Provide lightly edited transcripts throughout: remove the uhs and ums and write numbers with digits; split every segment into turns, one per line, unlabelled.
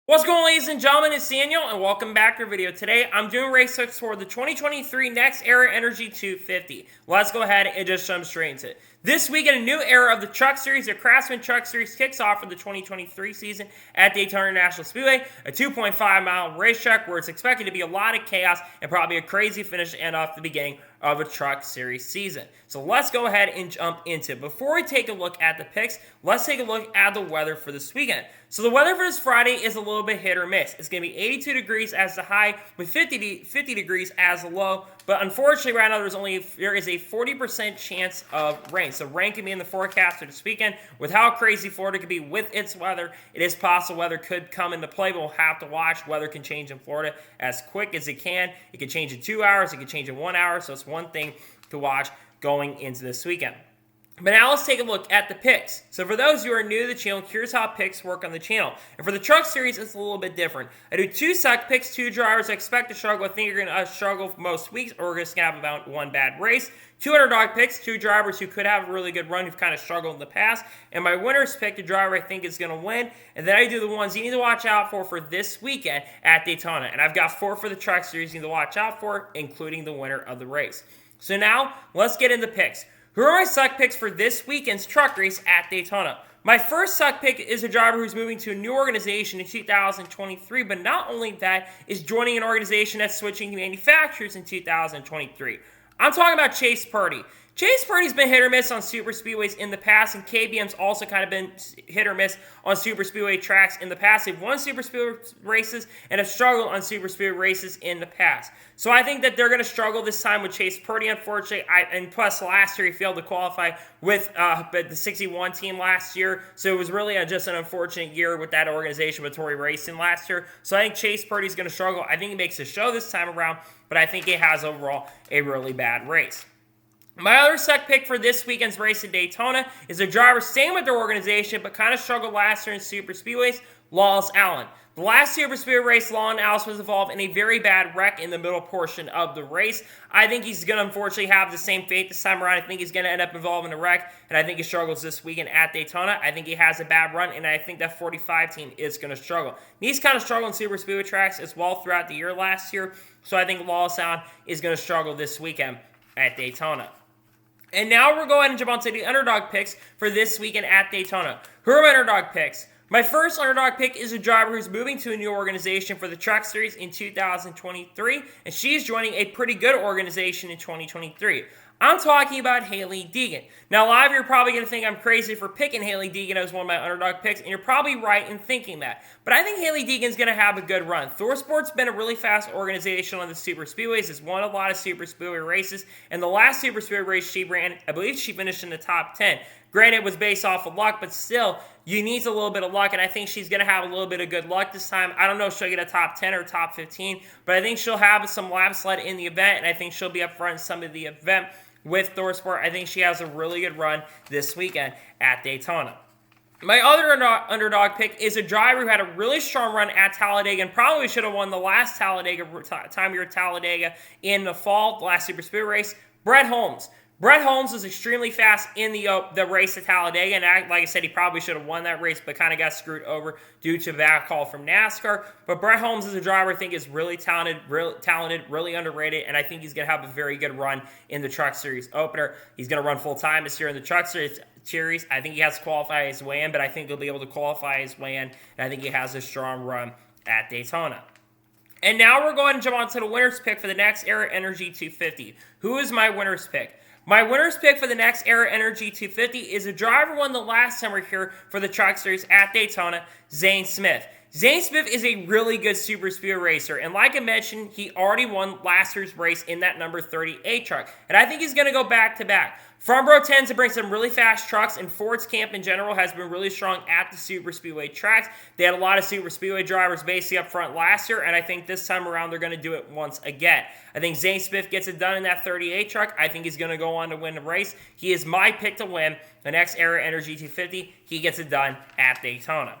What's going on, ladies and gentlemen? It's Daniel, and welcome back to our video. Today, I'm doing race picks for the 2023 NextEra Energy 250. Let's go ahead and just jump straight into it. This week, in a new era of the Truck Series, the Craftsman Truck Series kicks off for the 2023 season at Daytona International Speedway, a 2.5-mile racetrack where it's expected to be a lot of chaos and probably a crazy finish to end off the beginning of a Truck Series season. So let's go ahead and jump into it. Before we take a look at the picks, let's take a look at the weather for this weekend. So the weather for this Friday is a little bit hit or miss. It's going to be 82 degrees as the high with 50 degrees as the low. But unfortunately, right now, there is a 40% chance of rain. So rain can be in the forecast for this weekend. With how crazy Florida could be with its weather, it is possible weather could come into play, but we'll have to watch. Weather can change in Florida as quick as it can. It can change in 2 hours. It can change in 1 hour. So it's one thing to watch going into this weekend. But now let's take a look at the picks. So for those who are new to the channel, here's how picks work on the channel. And for the Truck Series, it's a little bit different. I do 2 suck picks, 2 drivers I expect to struggle. I think you're going to struggle most weeks, or we're just going to have about 1 bad race. 2 underdog picks, 2 drivers who could have a really good run, who've kind of struggled in the past. And my winner's pick, the driver I think is going to win. And then I do the ones you need to watch out for this weekend at Daytona. And I've got 4 for the Truck Series you need to watch out for, including the winner of the race. So now, let's get into picks. Who are my suck picks for this weekend's truck race at Daytona? My first suck pick is a driver who's moving to a new organization in 2023, but not only that, is joining an organization that's switching manufacturers in 2023. I'm talking about Chase Purdy. Chase Purdy's been hit or miss on super speedways in the past, and KBM's also kind of been hit or miss on super speedway tracks in the past. They've won super speedway races and have struggled on super speedway races in the past. So I think that they're going to struggle this time with Chase Purdy, unfortunately. And plus, last year he failed to qualify with the 61 team last year. So it was really just an unfortunate year with that organization with Tory Racing last year. So I think Chase Purdy's going to struggle. I think he makes the show this time around, but I think he has overall a really bad race. My other suck pick for this weekend's race in Daytona is a driver staying with their organization but kind of struggled last year in super speedways, Lawless Allen. The last super speedway race, Lawless Allen was involved in a very bad wreck in the middle portion of the race. I think he's going to unfortunately have the same fate this time around. I think he's going to end up involved in a wreck, and I think he struggles this weekend at Daytona. I think he has a bad run, and I think that 45 team is going to struggle. He's kind of struggled in super speedway tracks as well throughout the year last year, so I think Lawless Allen is going to struggle this weekend at Daytona. And now we're going to jump onto the underdog picks for this weekend at Daytona. Who are my underdog picks? My first underdog pick is a driver who's moving to a new organization for the Truck Series in 2023, and she's joining a pretty good organization in 2023. I'm talking about Hailie Deegan. Now, a lot of you are probably going to think I'm crazy for picking Hailie Deegan as one of my underdog picks, and you're probably right in thinking that. But I think Hailie Deegan's going to have a good run. ThorSport's been a really fast organization on the super speedways. It's won a lot of super speedway races, and the last super speedway race she ran, I believe she finished in the top 10. Granted, it was based off of luck, but still, you need a little bit of luck, and I think she's going to have a little bit of good luck this time. I don't know if she'll get a top 10 or top 15, but I think she'll have some laps led in the event, and I think she'll be up front in some of the event with ThorSport. I think she has a really good run this weekend at Daytona. My other underdog pick is a driver who had a really strong run at Talladega and probably should have won the last time we were at Talladega in the fall, the last super speedway race, Brett Holmes. Brett Holmes was extremely fast in the race at Talladega, and like I said, he probably should have won that race, but kind of got screwed over due to a bad call from NASCAR. But Brett Holmes is a driver I think is really talented, really underrated, and I think he's going to have a very good run in the Truck Series opener. He's going to run full-time this year in the Truck Series. I think he has to qualify his way in, but I think he'll be able to qualify his way in, and I think he has a strong run at Daytona. And now we're going to jump on to the winner's pick for the NextEra Energy 250. Who is my winner's pick? My winner's pick for the NextEra Energy 250 is a driver won the last time we we're here for the Truck Series at Daytona, Zane Smith. Zane Smith is a really good super speedway racer, and like I mentioned, he already won last year's race in that number 38 truck, and I think he's going to go back-to-back. Farnborough tends to bring some really fast trucks, and Ford's camp in general has been really strong at the super speedway tracks. They had a lot of super speedway drivers basically up front last year, and I think this time around they're going to do it once again. I think Zane Smith gets it done in that 38 truck. I think he's going to go on to win the race. He is my pick to win the NextEra Energy 250. He gets it done at Daytona.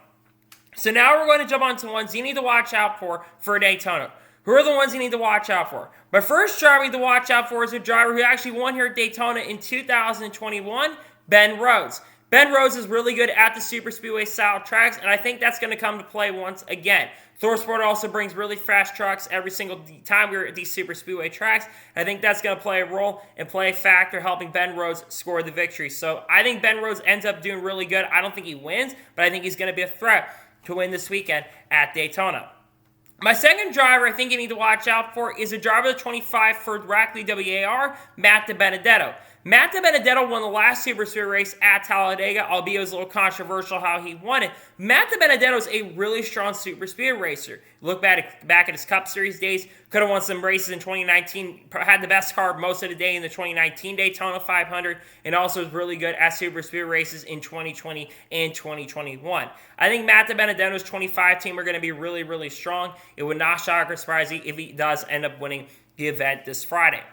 So now we're going to jump on to ones you need to watch out for Daytona. Who are the ones you need to watch out for? My first driver you need to watch out for is a driver who actually won here at Daytona in 2021, Ben Rhodes. Ben Rhodes is really good at the super speedway style tracks, and I think that's going to come to play once again. ThorSport also brings really fast trucks every single time we're at these super speedway tracks. I think that's going to play a role and play a factor helping Ben Rhodes score the victory. So I think Ben Rhodes ends up doing really good. I don't think he wins, but I think he's going to be a threat to win this weekend at Daytona. My second driver I think you need to watch out for is a driver of 25 for Rackley WAR, Matt DiBenedetto. Matt DiBenedetto won the last Super Speedway race at Talladega, albeit it was a little controversial how he won it. Matt DiBenedetto is a really strong Super Speedway racer. Look back at his Cup Series days, could have won some races in 2019, had the best car most of the day in the 2019 Daytona 500, and also was really good at Super Speedway races in 2020 and 2021. I think Matt DiBenedetto's 25 team are going to be really, really strong. It would not shock or surprise you if he does end up winning the event this Friday.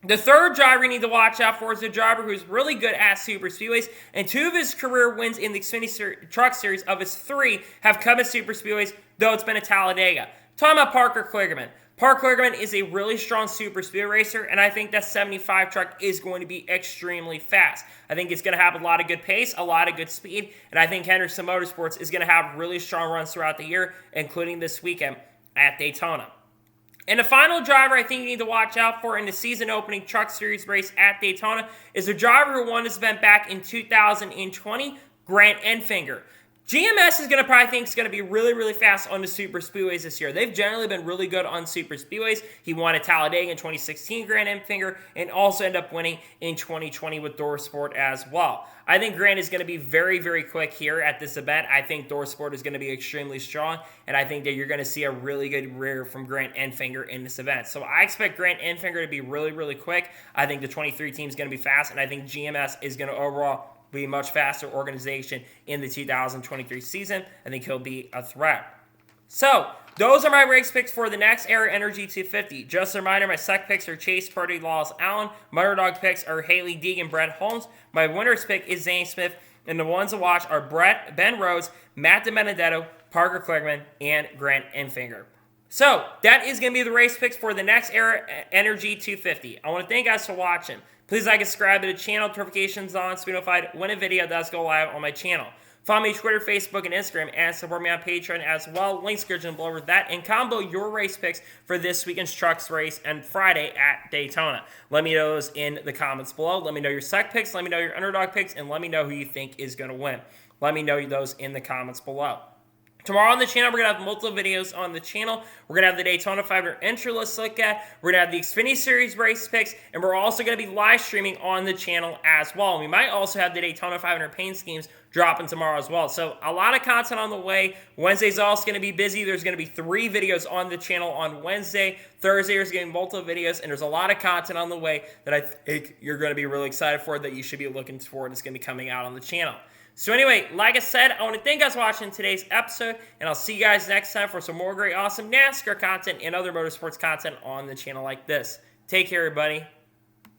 The third driver you need to watch out for is a driver who's really good at super speedways, and 2 of his career wins in the Xfinity Truck Series of his 3 have come at super speedways, though it's been at Talladega. Talking about Parker Kligerman. Parker Kligerman is a really strong super speedway racer, and I think that 75 truck is going to be extremely fast. I think it's going to have a lot of good pace, a lot of good speed, and I think Henderson Motorsports is going to have really strong runs throughout the year, including this weekend at Daytona. And the final driver I think you need to watch out for in the season-opening Truck Series race at Daytona is a driver who won this event back in 2020, Grant Enfinger. GMS is going to probably think it's going to be really, really fast on the super speedways this year. They've generally been really good on super speedways. He won at Talladega in 2016, Grant Enfinger, and also ended up winning in 2020 with ThorSport as well. I think Grant is going to be very, very quick here at this event. I think ThorSport is going to be extremely strong, and I think that you're going to see a really good rear from Grant Enfinger in this event. So I expect Grant Enfinger to be really, really quick. I think the 23 team is going to be fast, and I think GMS is going to overall be a much faster organization in the 2023 season. I think he'll be a threat. So, those are my race picks for the NextEra Energy 250. Just a reminder, my sec picks are Chase Purdy, Lawless Allen. My underdog picks are Haley Deegan, Brett Holmes. My winner's pick is Zane Smith. And the ones to watch are Ben Rhodes, Matt DiBenedetto, Parker Kligerman, and Grant Enfinger. So, that is going to be the race picks for the NextEra Energy 250. I want to thank you guys for watching. Please like and subscribe to the channel, notifications on, so be notified when a video does go live on my channel. Follow me on Twitter, Facebook, and Instagram, and support me on Patreon as well. Links description below for that, and combo your race picks for this weekend's Trucks race and Friday at Daytona. Let me know those in the comments below. Let me know your sec picks, let me know your underdog picks, and let me know who you think is going to win. Let me know those in the comments below. Tomorrow on the channel, we're going to have multiple videos on the channel. We're going to have the Daytona 500 entry list to look at. We're going to have the Xfinity Series race picks. And we're also going to be live streaming on the channel as well. We might also have the Daytona 500 paint schemes dropping tomorrow as well. So a lot of content on the way. Wednesday's also going to be busy. There's going to be 3 videos on the channel on Wednesday. Thursday, there's going to be multiple videos. And there's a lot of content on the way that I think you're going to be really excited for, that you should be looking forward. It's going to be coming out on the channel. So anyway, like I said, I want to thank you guys for watching today's episode, and I'll see you guys next time for some more great, awesome NASCAR content and other motorsports content on the channel like this. Take care, everybody.